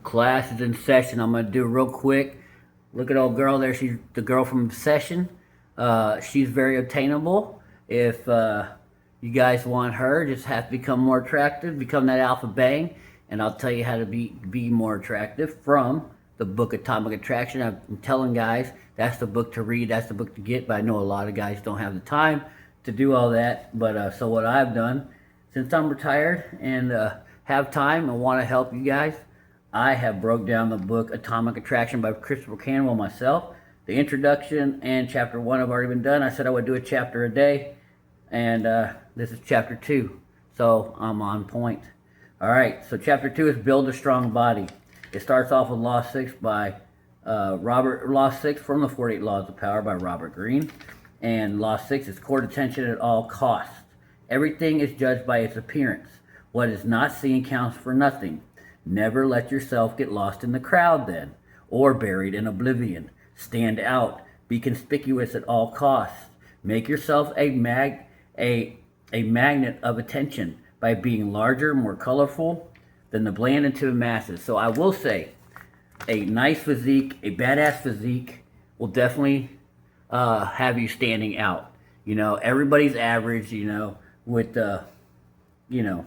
Class is in session. I'm gonna do real quick. Look at old girl there. She's the girl from session. She's very obtainable. If you guys want her, just have to become more attractive. Become that alpha bang, and I'll tell you how to be more attractive from the book Atomic Attraction. I'm telling guys that's the book to read. That's the book to get. But I know a lot of guys don't have the time to do all that. But so what I've done, since I'm retired and have time and want to help you guys, I have broke down the book Atomic Attraction by Christopher Canwell myself. The introduction and chapter 1 have already been done. I said I would do a chapter a day, and this is chapter 2, so I'm on point. All right, so chapter 2 is Build a Strong Body. It starts off with Law 6 by Law 6 from the 48 Laws of Power by Robert Greene. And Law 6 is court attention at all costs. Everything is judged by its appearance. What is not seen counts for nothing. Never let yourself get lost in the crowd then, or buried in oblivion. Stand out. Be conspicuous at all costs. Make yourself a magnet of attention by being larger, more colorful than the bland and timid masses. So I will say, a nice physique, a badass physique, will definitely have you standing out. You know, everybody's average. With you know,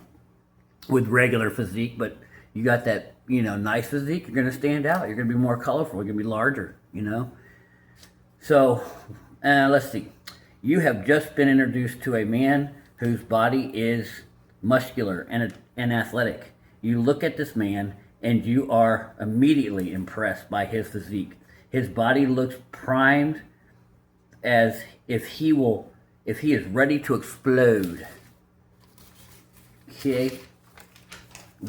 with regular physique, but you got that, nice physique, you're going to stand out. You're going to be more colorful. You're going to be larger. So, let's see. You have just been introduced to a man whose body is muscular and athletic. You look at this man and you are immediately impressed by his physique. His body looks primed as if he is ready to explode. Okay?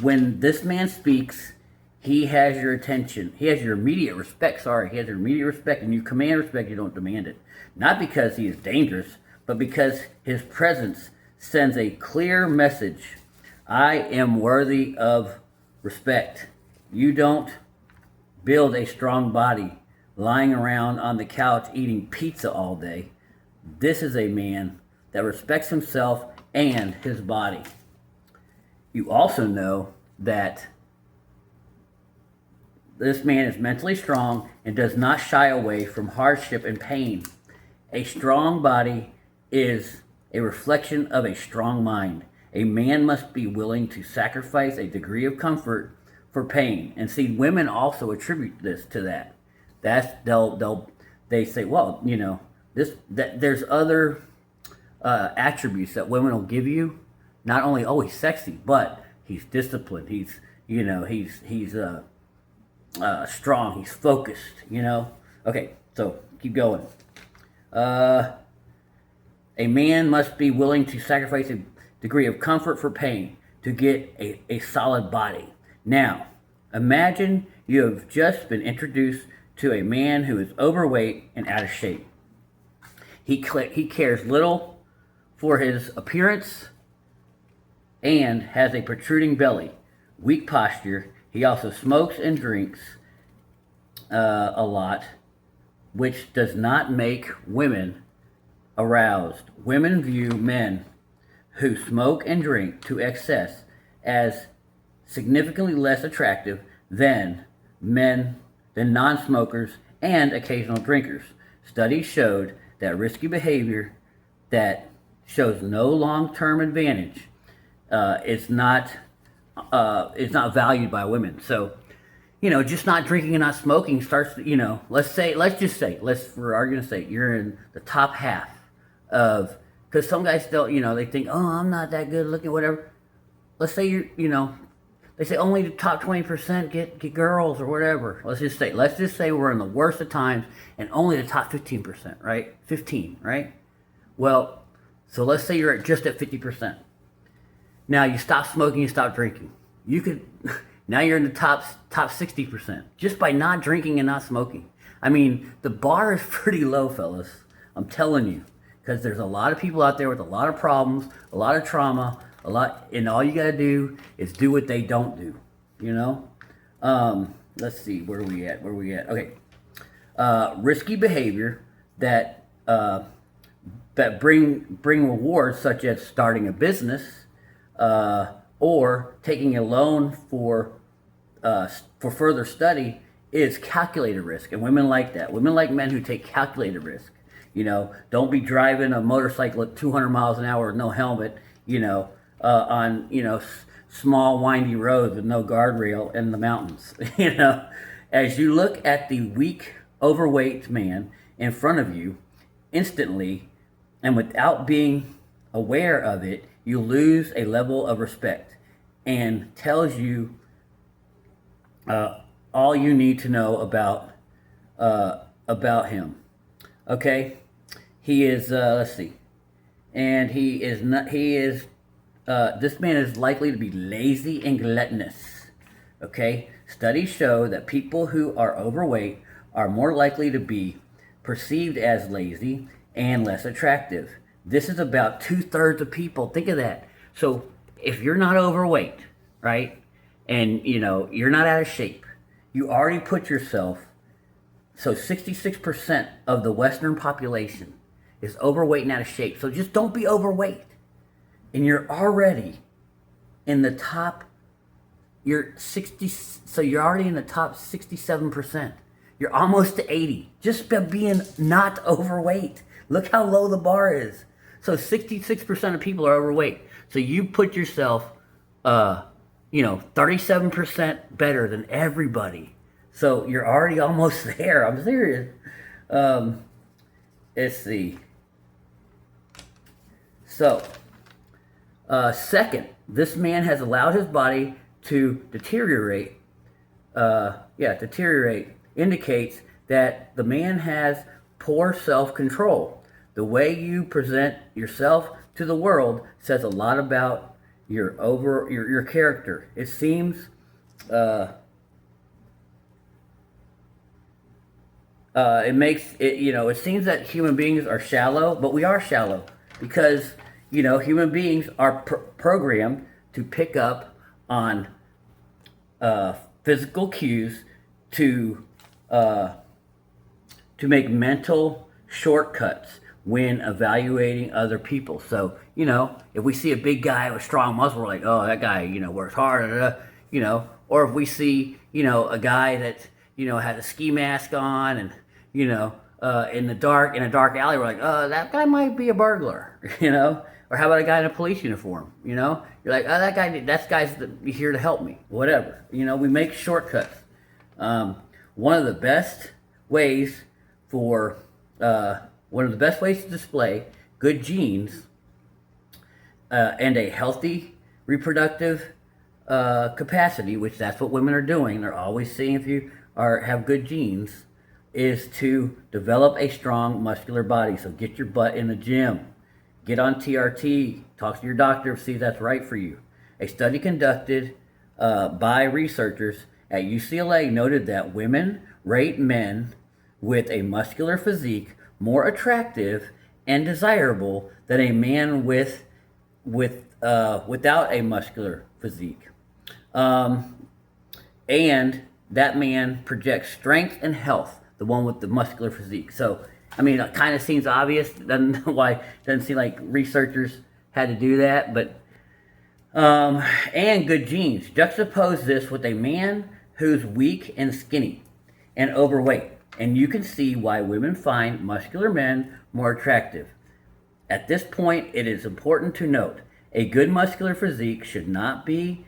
When this man speaks, he has your attention. He has your immediate respect. He has your immediate respect, and you command respect, you don't demand it. Not because he is dangerous, but because his presence sends a clear message. I am worthy of respect. You don't build a strong body lying around on the couch eating pizza all day. This is a man that respects himself and his body. You also know that this man is mentally strong and does not shy away from hardship and pain. A strong body is a reflection of a strong mind. A man must be willing to sacrifice a degree of comfort for pain. And see, women also attribute this to that. They say, well, there's other attributes that women will give you. Not only, oh, he's sexy, but he's disciplined. He's strong. He's focused. Okay, so keep going. A man must be willing to sacrifice a degree of comfort for pain to get a solid body. Now, imagine you have just been introduced to a man who is overweight and out of shape. He cares little for his appearance and has a protruding belly, weak posture. He also smokes and drinks a lot, which does not make women aroused. Women view men who smoke and drink to excess as significantly less attractive than non-smokers and occasional drinkers. Studies showed that risky behavior that shows no long-term advantage is not valued by women. So, just not drinking and not smoking starts. For argument's sake, you're in the top half of, because some guys still, they think, oh, I'm not that good looking, whatever. Let's say they say only the top 20% get girls or whatever. Let's just say we're in the worst of times and only the top 15%, right? 15, right? Well, so let's say you're just at 50%. Now you stop smoking, you stop drinking. Now you're in the top 60% just by not drinking and not smoking. I mean, the bar is pretty low, fellas. I'm telling you, because there's a lot of people out there with a lot of problems, a lot of trauma, and all you gotta do is do what they don't do. Let's see, where are we at? Okay, risky behavior that bring rewards, such as starting a business, or taking a loan for for further study is calculated risk, and women like that. Women like men who take calculated risk. You know, don't be driving a motorcycle at 200 miles an hour with no helmet. You know, on small windy roads with no guardrail in the mountains. You know, as you look at the weak, overweight man in front of you, instantly, and without being aware of it, you lose a level of respect, and tells you all you need to know about him. Okay, he is. Let's see, and he is not. He is. This man is likely to be lazy and gluttonous. Okay, studies show that people who are overweight are more likely to be perceived as lazy and less attractive. This is about 2/3 of people. Think of that. So if you're not overweight, right, and you're not out of shape, you already put yourself. So 66% of the Western population is overweight and out of shape. So just don't be overweight, and you're already in the top. You're 60. So you're already in the top 67%. You're almost to 80 just by being not overweight. Look how low the bar is. So 66% of people are overweight. So you put yourself, 37% better than everybody. So you're already almost there. I'm serious. Let's see. So, second, this man has allowed his body to deteriorate. Deteriorate indicates that the man has poor self-control. The way you present yourself to the world says a lot about your character. It seems it seems that human beings are shallow, but we are shallow because human beings are programmed to pick up on physical cues to make mental shortcuts when evaluating other people. So, if we see a big guy with strong muscle, we're like, oh, that guy, works hard, or if we see, a guy that, has a ski mask on and, in a dark alley, we're like, oh, that guy might be a burglar, or how about a guy in a police uniform, you're like, oh, that guy's here to help me, whatever, we make shortcuts. One of the best ways to display good genes and a healthy reproductive capacity, which that's what women are doing. They're always seeing if you have good genes, is to develop a strong muscular body. So get your butt in the gym, get on TRT, talk to your doctor, see if that's right for you. A study conducted by researchers at UCLA noted that women rate men with a muscular physique more attractive and desirable than a man without a muscular physique. And that man projects strength and health, the one with the muscular physique. So, it kind of seems obvious. Doesn't seem like researchers had to do that, but and good genes. Juxtapose this with a man who's weak and skinny and overweight, and you can see why women find muscular men more attractive. At this point, it is important to note a good muscular physique should not be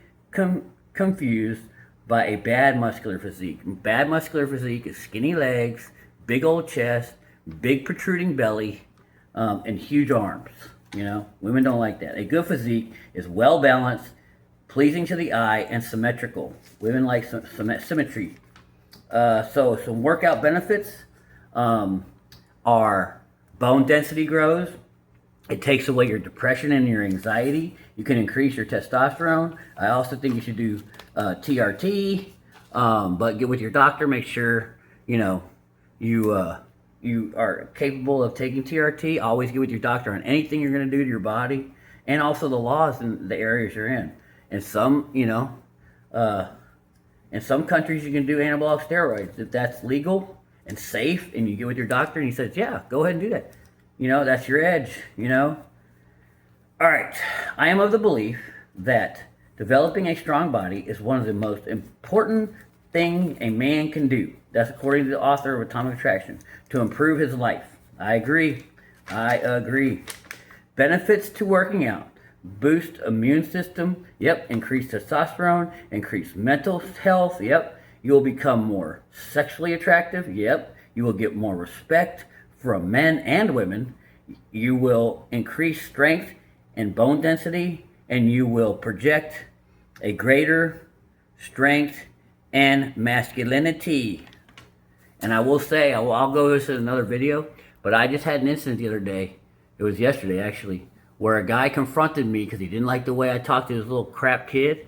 confused by a bad muscular physique. Bad muscular physique is skinny legs, big old chest, big protruding belly, and huge arms. Women don't like that. A good physique is well balanced, pleasing to the eye, and symmetrical. Women like symmetry. So some workout benefits are bone density grows. It takes away your depression and your anxiety. You can increase your testosterone. I also think you should do TRT, but get with your doctor. Make sure you are capable of taking TRT. Always get with your doctor on anything you're going to do to your body, and also the laws in the areas you're in. And some in some countries you can do anabolic steroids if that's legal and safe, and you get with your doctor and he says, yeah, go ahead and do that. That's your edge. All right. I am of the belief that Developing a strong body is one of the most important thing a man can do. That's according to the author of Atomic Attraction, to improve his life. I agree. I agree. Benefits to working out. Boost immune system. Yep. Increase testosterone. Increase mental health. Yep. You will become more sexually attractive. Yep. You will get more respect from men and women. You will increase strength and bone density, and you will project a greater strength and masculinity. And I will say, I'll go this in another video, but I just had an incident the other day. It was yesterday, actually, where a guy confronted me because he didn't like the way I talked to his little crap kid.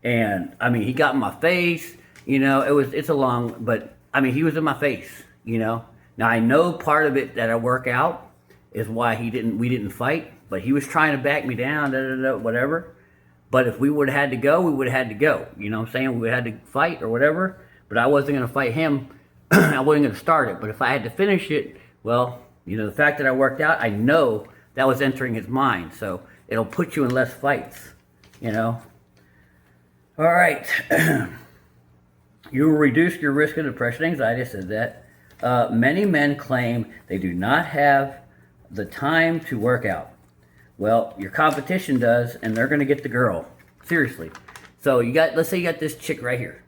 And, I mean, he got in my face. You know, it's a long, but, I mean, he was in my face, you know. Now, I know part of it that I work out is why we didn't fight, but he was trying to back me down, whatever. But if we would have had to go, we would have had to go. You know what I'm saying? We would have had to fight or whatever. But I wasn't going to fight him. I wasn't going to start it. But if I had to finish it, well, you know, the fact that I worked out, I know that was entering his mind. So it'll put you in less fights, you know. All right. You will reduce your risk of depression, anxiety. I said that. Many men claim they do not have the time to work out. Well, your competition does, and they're going to get the girl. Seriously. So let's say you got this chick right here.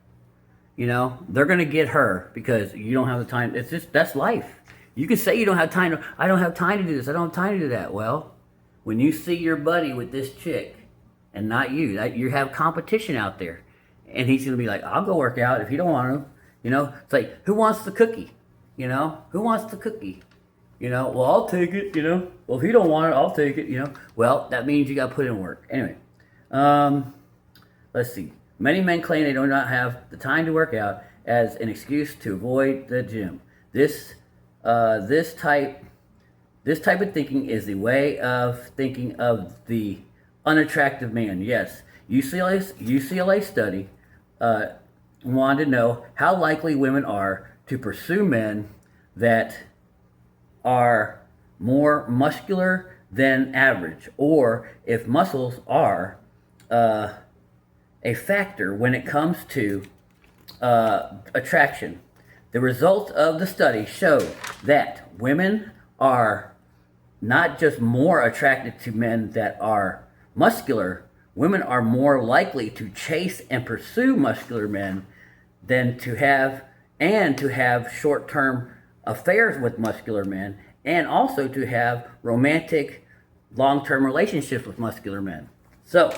You know, they're going to get her because you don't have the time. That's life. You can say you don't have time. I don't have time to do this. I don't have time to do that. Well, when you see your buddy with this chick and not you, you have competition out there. And he's going to be like, I'll go work out if you don't want to. You know, it's like, who wants the cookie? You know, who wants the cookie? You know, well, I'll take it, you know. Well, if you don't want it, I'll take it, you know. Well, that means you got to put in work. Anyway, let's see. Many men claim they do not have the time to work out as an excuse to avoid the gym. This type of thinking is the way of thinking of the unattractive man. Yes, UCLA study wanted to know how likely women are to pursue men that are more muscular than average, or if muscles are a factor when it comes to attraction. The results of the study show that women are not just more attracted to men that are muscular, women are more likely to chase and pursue muscular men than to have short-term affairs with muscular men, and also to have romantic long-term relationships with muscular men. So,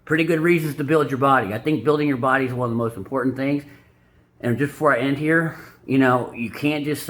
pretty good reasons to build your body. I think building your body is one of the most important things. And just before I end here, you know, you can't just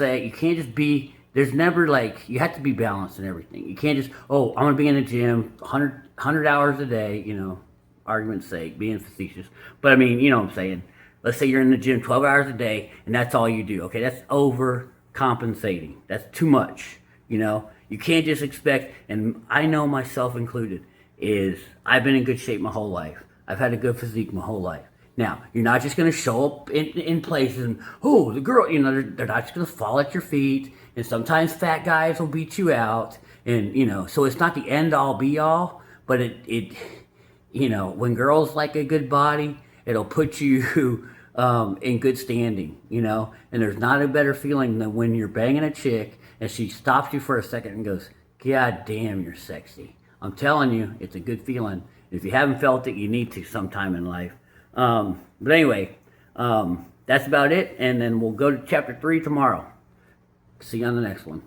be, there's never like, you have to be balanced in everything. You can't just, I'm going to be in the gym 100 hours a day, you know, argument's sake, being facetious. But I mean, you know what I'm saying. Let's say you're in the gym 12 hours a day and that's all you do. Okay, that's overcompensating. That's too much, you know. You can't just expect, and I know myself included, is I've been in good shape my whole life. I've had a good physique my whole life. Now, you're not just going to show up in places and, the girl, you know, they're not just going to fall at your feet. And sometimes fat guys will beat you out. And, you know, so it's not the end all be all, but it you know, when girls like a good body, it'll put you in good standing, you know. And there's not a better feeling than when you're banging a chick and she stops you for a second and goes, God damn, you're sexy. I'm telling you, it's a good feeling. If you haven't felt it, you need to sometime in life. But anyway, that's about it. And then we'll go to chapter 3 tomorrow. See you on the next one.